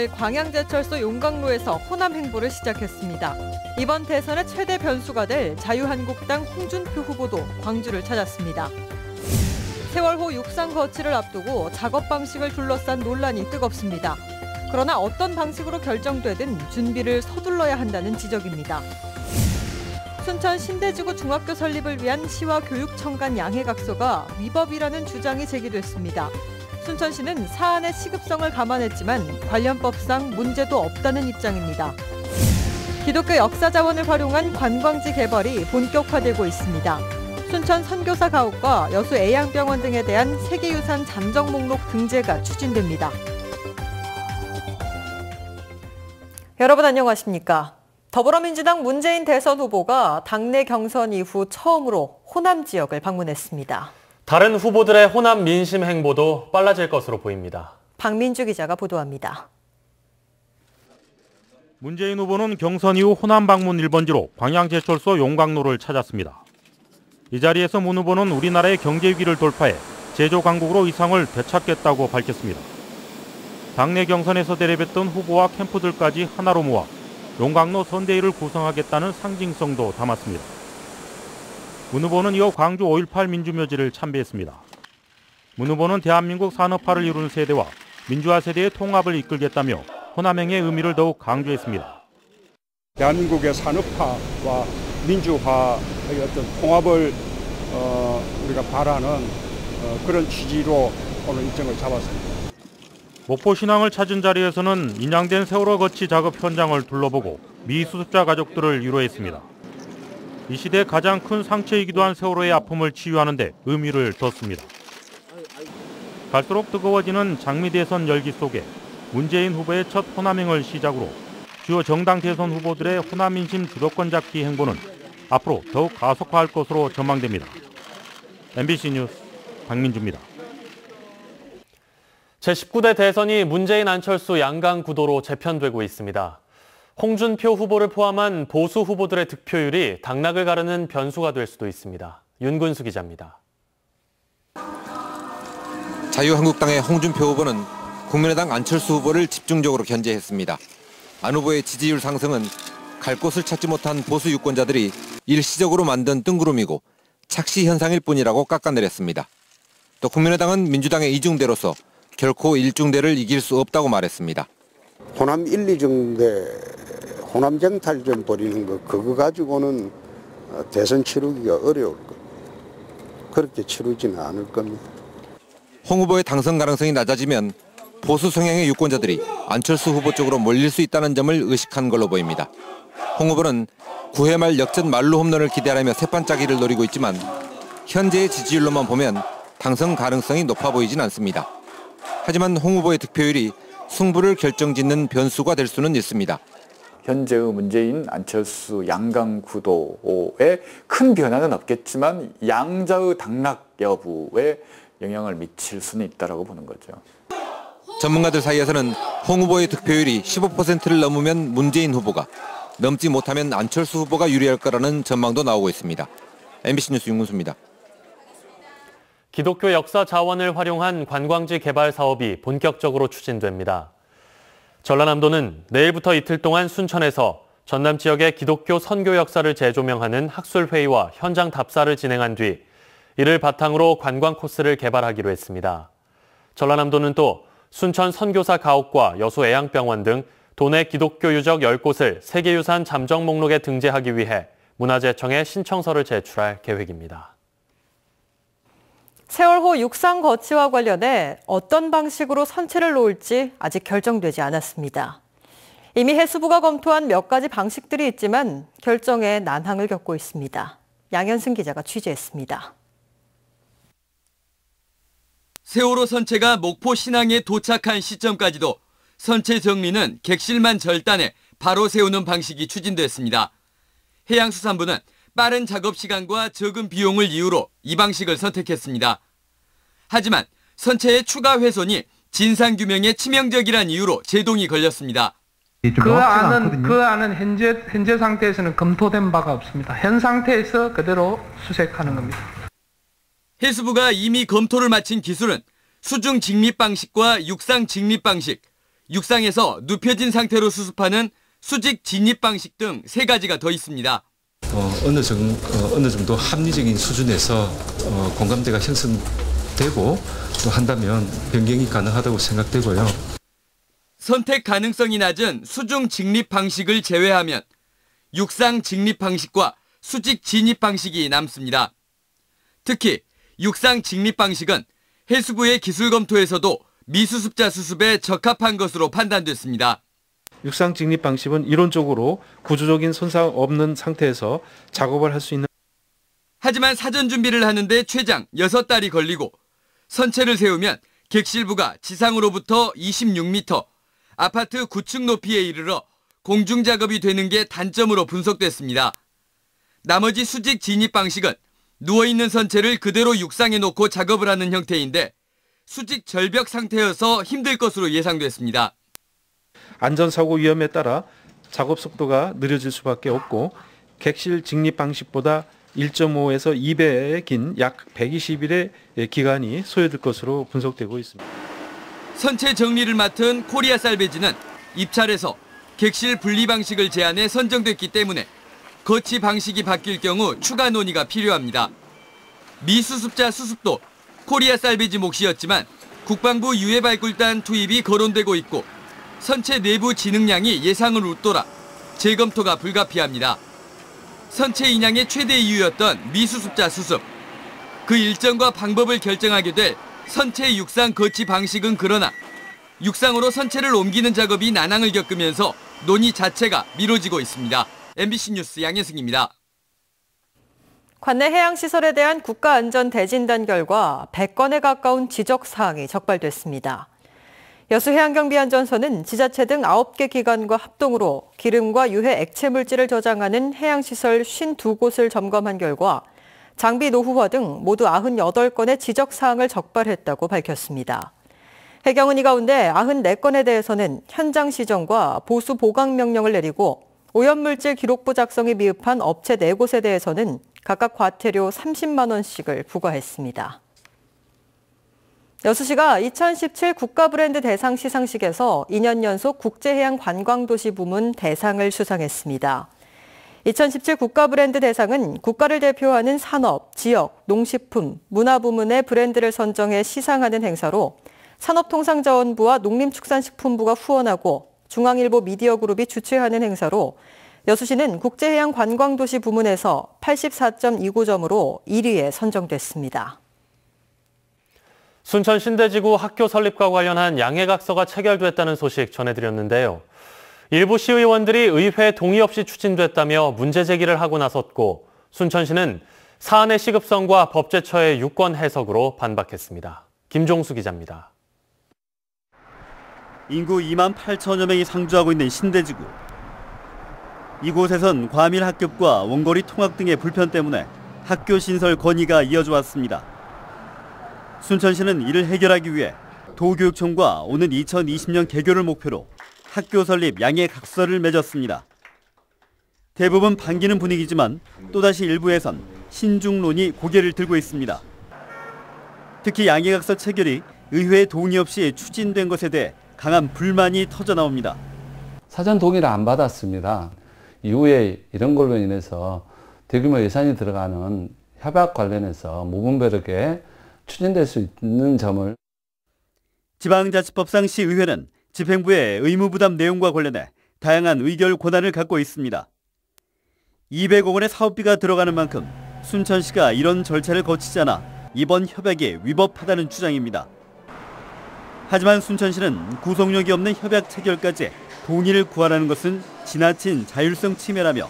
오늘 광양제철소 용광로에서 호남 행보를 시작했습니다. 이번 대선의 최대 변수가 될 자유한국당 홍준표 후보도 광주를 찾았습니다. 세월호 육상 거치를 앞두고 작업 방식을 둘러싼 논란이 뜨겁습니다. 그러나 어떤 방식으로 결정되든 준비를 서둘러야 한다는 지적입니다. 순천 신대지구 중학교 설립을 위한 시와 교육청 간 양해각서가 위법이라는 주장이 제기됐습니다. 순천시는 사안의 시급성을 감안했지만 관련 법상 문제도 없다는 입장입니다. 기독교 역사 자원을 활용한 관광지 개발이 본격화되고 있습니다. 순천 선교사 가옥과 여수 애양병원 등에 대한 세계유산 잠정 목록 등재가 추진됩니다. 여러분 안녕하십니까? 더불어민주당 문재인 대선 후보가 당내 경선 이후 처음으로 호남 지역을 방문했습니다. 다른 후보들의 호남 민심 행보도 빨라질 것으로 보입니다. 박민주 기자가 보도합니다. 문재인 후보는 경선 이후 호남 방문 1번지로 광양제철소 용광로를 찾았습니다. 이 자리에서 문 후보는 우리나라의 경제 위기를 돌파해 제조 강국으로 이상을 되찾겠다고 밝혔습니다. 당내 경선에서 대립했던 후보와 캠프들까지 하나로 모아 용광로 선대위를 구성하겠다는 상징성도 담았습니다. 문 후보는 이어 광주 5.18 민주묘지를 참배했습니다. 문 후보는 대한민국 산업화를 이루는 세대와 민주화 세대의 통합을 이끌겠다며 호남행의 의미를 더욱 강조했습니다. 대한민국의 산업화와 민주화의 어떤 통합을 우리가 바라는 그런 취지로 오늘 일정을 잡았습니다. 목포 신항을 찾은 자리에서는 인양된 세월호 거치 작업 현장을 둘러보고 미수습자 가족들을 위로했습니다. 이 시대 가장 큰 상처이기도 한 세월호의 아픔을 치유하는 데 의미를 뒀습니다. 갈수록 뜨거워지는 장미 대선 열기 속에 문재인 후보의 첫 호남행을 시작으로 주요 정당 대선 후보들의 호남 민심 주도권 잡기 행보는 앞으로 더욱 가속화할 것으로 전망됩니다. MBC 뉴스 박민주입니다. 제19대 대선이 문재인 안철수 양강 구도로 재편되고 있습니다. 홍준표 후보를 포함한 보수 후보들의 득표율이 당락을 가르는 변수가 될 수도 있습니다. 윤근수 기자입니다. 자유한국당의 홍준표 후보는 국민의당 안철수 후보를 집중적으로 견제했습니다. 안 후보의 지지율 상승은 갈 곳을 찾지 못한 보수 유권자들이 일시적으로 만든 뜬구름이고 착시 현상일 뿐이라고 깎아내렸습니다. 또 국민의당은 민주당의 이중대로서 결코 1중대를 이길 수 없다고 말했습니다. 호남 1, 2중대 호남 쟁탈전 벌이는 거 그거 가지고는 대선 치르기가 어려울 겁니다. 그렇게 치르지는 않을 겁니다. 홍 후보의 당선 가능성이 낮아지면 보수 성향의 유권자들이 안철수 후보 쪽으로 몰릴 수 있다는 점을 의식한 걸로 보입니다. 홍 후보는 9회 말 역전 만루 홈런을 기대하며 새판짜기를 노리고 있지만 현재의 지지율로만 보면 당선 가능성이 높아 보이진 않습니다. 하지만 홍 후보의 득표율이 승부를 결정짓는 변수가 될 수는 있습니다. 현재의 문재인, 안철수 양강 구도에 큰 변화는 없겠지만 양자의 당락 여부에 영향을 미칠 수는 있다고 보는 거죠. 전문가들 사이에서는 홍 후보의 득표율이 15%를 넘으면 문재인 후보가, 넘지 못하면 안철수 후보가 유리할 거라는 전망도 나오고 있습니다. MBC 뉴스 윤근수입니다. 기독교 역사 자원을 활용한 관광지 개발 사업이 본격적으로 추진됩니다. 전라남도는 내일부터 이틀 동안 순천에서 전남 지역의 기독교 선교 역사를 재조명하는 학술회의와 현장 답사를 진행한 뒤 이를 바탕으로 관광 코스를 개발하기로 했습니다. 전라남도는 또 순천 선교사 가옥과 여수 애양병원 등 도내 기독교 유적 10곳을 세계유산 잠정 목록에 등재하기 위해 문화재청에 신청서를 제출할 계획입니다. 세월호 육상 거치와 관련해 어떤 방식으로 선체를 놓을지 아직 결정되지 않았습니다. 이미 해수부가 검토한 몇 가지 방식들이 있지만 결정에 난항을 겪고 있습니다. 양현승 기자가 취재했습니다. 세월호 선체가 목포 신항에 도착한 시점까지도 선체 정리는 객실만 절단해 바로 세우는 방식이 추진됐습니다. 해양수산부는 빠른 작업 시간과 적은 비용을 이유로 이 방식을 선택했습니다. 하지만 선체의 추가 훼손이 진상규명에 치명적이란 이유로 제동이 걸렸습니다. 그 안은 현재 상태에서는 검토된 바가 없습니다. 현 상태에서 그대로 수색하는 겁니다. 해수부가 이미 검토를 마친 기술은 수중 직립 방식과 육상 직립 방식, 육상에서 눕혀진 상태로 수습하는 수직 진입 방식 등 3가지가 더 있습니다. 어느 정도 합리적인 수준에서 공감대가 형성되고 또 한다면 변경이 가능하다고 생각되고요. 선택 가능성이 낮은 수중 직립 방식을 제외하면 육상 직립 방식과 수직 진입 방식이 남습니다. 특히 육상 직립 방식은 해수부의 기술 검토에서도 미수습자 수습에 적합한 것으로 판단됐습니다. 육상 직립 방식은 이론적으로 구조적인 손상 없는 상태에서 작업을 할 수 있는. 하지만 사전 준비를 하는데 최장 6달이 걸리고 선체를 세우면 객실부가 지상으로부터 26m, 아파트 9층 높이에 이르러 공중 작업이 되는 게 단점으로 분석됐습니다. 나머지 수직 진입 방식은 누워있는 선체를 그대로 육상에 놓고 작업을 하는 형태인데 수직 절벽 상태여서 힘들 것으로 예상됐습니다. 안전사고 위험에 따라 작업 속도가 느려질 수밖에 없고 객실 직립 방식보다 1.5에서 2배의 긴 약 120일의 기간이 소요될 것으로 분석되고 있습니다. 선체 정리를 맡은 코리아 살베지는 입찰에서 객실 분리 방식을 제안해 선정됐기 때문에 거치 방식이 바뀔 경우 추가 논의가 필요합니다. 미수습자 수습도 코리아 살베지 몫이었지만 국방부 유해 발굴단 투입이 거론되고 있고 선체 내부 진흥량이 예상을 웃돌아 재검토가 불가피합니다. 선체 인양의 최대 이유였던 미수습자 수습. 그 일정과 방법을 결정하게 될 선체 육상 거치 방식은 그러나 육상으로 선체를 옮기는 작업이 난항을 겪으면서 논의 자체가 미뤄지고 있습니다. MBC 뉴스 양혜승입니다. 관내 해양시설에 대한 국가안전 대진단 결과 100건에 가까운 지적사항이 적발됐습니다. 여수해양경비안전서는 지자체 등 9개 기관과 합동으로 기름과 유해 액체 물질을 저장하는 해양시설 52곳을 점검한 결과 장비 노후화 등 모두 98건의 지적사항을 적발했다고 밝혔습니다. 해경은 이 가운데 94건에 대해서는 현장 시정과 보수 보강 명령을 내리고 오염물질 기록부 작성이 미흡한 업체 4곳에 대해서는 각각 과태료 30만 원씩을 부과했습니다. 여수시가 2017 국가브랜드 대상 시상식에서 2년 연속 국제해양관광도시 부문 대상을 수상했습니다. 2017 국가브랜드 대상은 국가를 대표하는 산업, 지역, 농식품, 문화 부문의 브랜드를 선정해 시상하는 행사로 산업통상자원부와 농림축산식품부가 후원하고 중앙일보 미디어그룹이 주최하는 행사로 여수시는 국제해양관광도시 부문에서 84.29점으로 1위에 선정됐습니다. 순천 신대지구 학교 설립과 관련한 양해각서가 체결됐다는 소식 전해드렸는데요. 일부 시의원들이 의회 동의 없이 추진됐다며 문제 제기를 하고 나섰고 순천시는 사안의 시급성과 법제처의 유권 해석으로 반박했습니다. 김종수 기자입니다. 인구 2만 8천여 명이 상주하고 있는 신대지구. 이곳에선 과밀 학급과 원거리 통학 등의 불편 때문에 학교 신설 건의가 이어져 왔습니다. 순천시는 이를 해결하기 위해 도교육청과 오는 2020년 개교를 목표로 학교 설립 양해 각서를 맺었습니다. 대부분 반기는 분위기지만 또다시 일부에선 신중론이 고개를 들고 있습니다. 특히 양해 각서 체결이 의회 동의 없이 추진된 것에 대해 강한 불만이 터져 나옵니다. 사전 동의를 안 받았습니다. 이후에 이런 걸로 인해서 대규모 예산이 들어가는 협약 관련해서 무분별하게 추진될 수 있는 점을. 지방자치법상 시의회는 집행부의 의무부담 내용과 관련해 다양한 의결 권한을 갖고 있습니다. 200억 원의 사업비가 들어가는 만큼 순천시가 이런 절차를 거치지 않아 이번 협약에 위법하다는 주장입니다. 하지만 순천시는 구속력이 없는 협약 체결까지 동의를 구하라는 것은 지나친 자율성 침해라며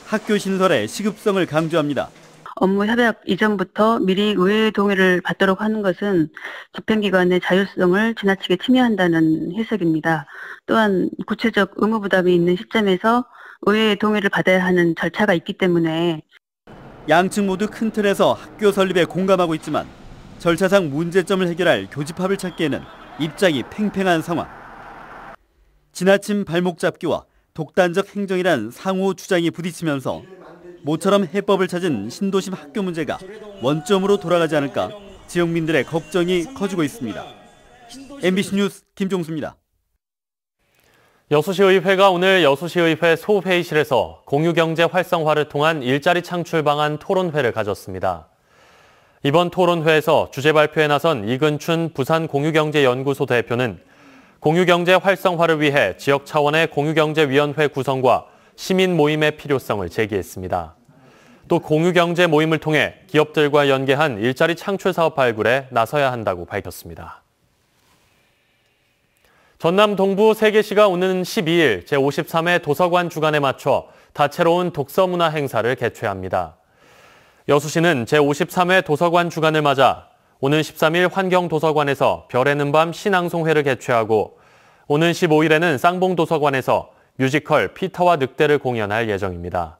학교 신설의 시급성을 강조합니다. 업무 협약 이전부터 미리 의회 동의를 받도록 하는 것은 집행기관의 자율성을 지나치게 침해한다는 해석입니다. 또한 구체적 의무 부담이 있는 시점에서 의회의 동의를 받아야 하는 절차가 있기 때문에 양측 모두 큰 틀에서 학교 설립에 공감하고 있지만 절차상 문제점을 해결할 교집합을 찾기에는 입장이 팽팽한 상황. 지나친 발목 잡기와 독단적 행정이란 상호 주장이 부딪히면서 모처럼 해법을 찾은 신도심 학교 문제가 원점으로 돌아가지 않을까 지역민들의 걱정이 커지고 있습니다. MBC 뉴스 김종수입니다. 여수시의회가 오늘 여수시의회 소회의실에서 공유경제 활성화를 통한 일자리 창출 방안 토론회를 가졌습니다. 이번 토론회에서 주제 발표에 나선 이근춘 부산공유경제연구소 대표는 공유경제 활성화를 위해 지역 차원의 공유경제위원회 구성과 시민 모임의 필요성을 제기했습니다. 또 공유경제 모임을 통해 기업들과 연계한 일자리 창출 사업 발굴에 나서야 한다고 밝혔습니다. 전남 동부 3개시가 오는 12일 제53회 도서관 주간에 맞춰 다채로운 독서문화 행사를 개최합니다. 여수시는 제53회 도서관 주간을 맞아 오는 13일 환경도서관에서 별에는 밤 시낭송회를 개최하고 오는 15일에는 쌍봉도서관에서 뮤지컬 피터와 늑대를 공연할 예정입니다.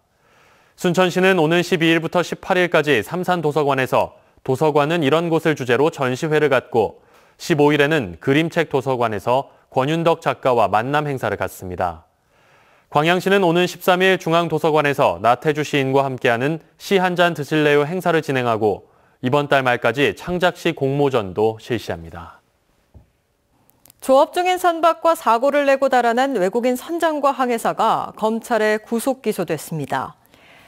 순천시는 오는 12일부터 18일까지 삼산도서관에서 도서관은 이런 곳을 주제로 전시회를 갖고 15일에는 그림책 도서관에서 권윤덕 작가와 만남 행사를 갖습니다. 광양시는 오는 13일 중앙도서관에서 나태주 시인과 함께하는 시 한 잔 드실래요 행사를 진행하고 이번 달 말까지 창작시 공모전도 실시합니다. 조업 중인 선박과 사고를 내고 달아난 외국인 선장과 항해사가 검찰에 구속 기소됐습니다.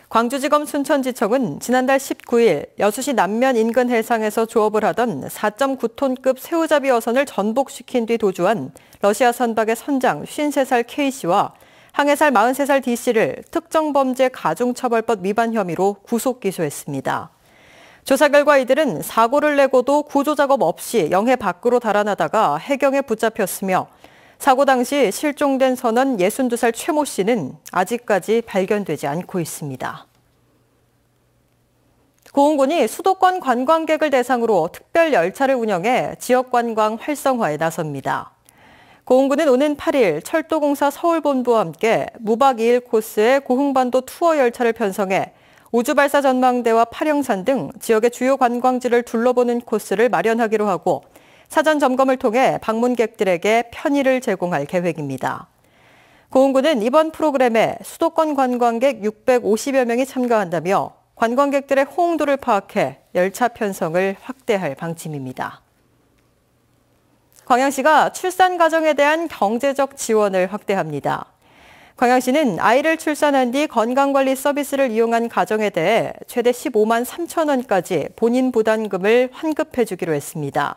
광주지검 순천지청은 지난달 19일 여수시 남면 인근 해상에서 조업을 하던 4.9톤급 새우잡이 어선을 전복시킨 뒤 도주한 러시아 선박의 선장 53살 K씨와 항해사 43살 D씨를 특정범죄 가중처벌법 위반 혐의로 구속 기소했습니다. 조사 결과 이들은 사고를 내고도 구조작업 없이 영해 밖으로 달아나다가 해경에 붙잡혔으며 사고 당시 실종된 선원 62살 최모 씨는 아직까지 발견되지 않고 있습니다. 고흥군이 수도권 관광객을 대상으로 특별 열차를 운영해 지역 관광 활성화에 나섭니다. 고흥군은 오는 8일 철도공사 서울본부와 함께 무박 2일 코스의 고흥반도 투어 열차를 편성해 우주발사 전망대와 파령산 등 지역의 주요 관광지를 둘러보는 코스를 마련하기로 하고 사전 점검을 통해 방문객들에게 편의를 제공할 계획입니다. 고흥군은 이번 프로그램에 수도권 관광객 650여 명이 참가한다며 관광객들의 호응도를 파악해 열차 편성을 확대할 방침입니다. 광양시가 출산 가정에 대한 경제적 지원을 확대합니다. 광양시는 아이를 출산한 뒤 건강관리 서비스를 이용한 가정에 대해 최대 15만 3천 원까지 본인 부담금을 환급해 주기로 했습니다.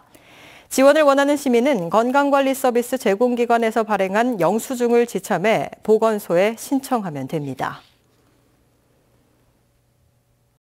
지원을 원하는 시민은 건강관리 서비스 제공기관에서 발행한 영수증을 지참해 보건소에 신청하면 됩니다.